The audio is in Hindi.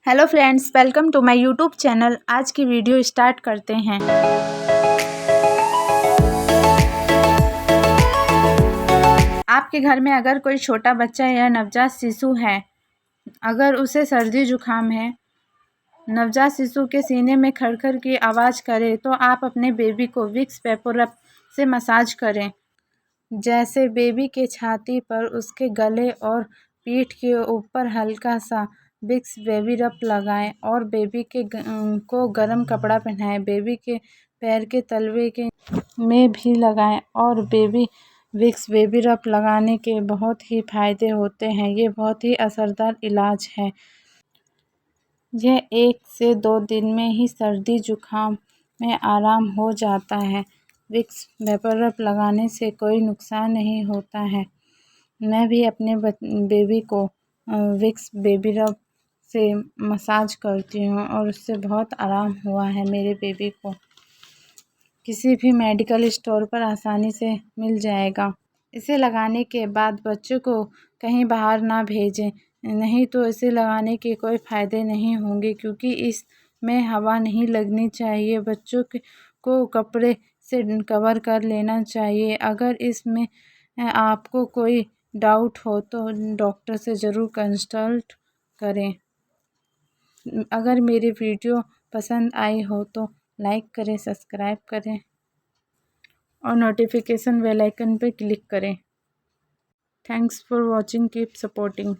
Hello friends, welcome to my YouTube channel. आज की वीडियो स्टार्ट करते हैं। आपके घर में अगर कोई छोटा बच्चा या नवजात शिशु है, अगर उसे सर्दी जुकाम है, नवजात शिशु के सीने में खड़खड़ की आवाज़ करे तो आप अपने बेबी को विक्स वेपोरब से मसाज करें। जैसे बेबी के छाती पर, उसके गले और पीठ के ऊपर हल्का सा विक्स बेबी रब लगाएं और बेबी को गर्म कपड़ा पहनाएं। बेबी के पैर के तलवे के में भी लगाएं और विक्स बेबी रब लगाने के बहुत ही फ़ायदे होते हैं। ये बहुत ही असरदार इलाज है। यह 1 से 2 दिन में ही सर्दी जुकाम में आराम हो जाता है। विक्स वेपोरब लगाने से कोई नुकसान नहीं होता है। मैं भी अपने बेबी को विक्स बेबी रब से मसाज करती हूँ और उससे बहुत आराम हुआ है मेरे बेबी को। किसी भी मेडिकल स्टोर पर आसानी से मिल जाएगा। इसे लगाने के बाद बच्चों को कहीं बाहर ना भेजें, नहीं तो इसे लगाने के कोई फ़ायदे नहीं होंगे, क्योंकि इसमें हवा नहीं लगनी चाहिए। बच्चों को कपड़े से कवर कर लेना चाहिए। अगर इसमें आपको कोई डाउट हो तो डॉक्टर से ज़रूर कंसल्ट करें। अगर मेरी वीडियो पसंद आई हो तो लाइक करें, सब्सक्राइब करें और नोटिफिकेशन बेल आइकन पर क्लिक करें। Thanks for watching, keep supporting.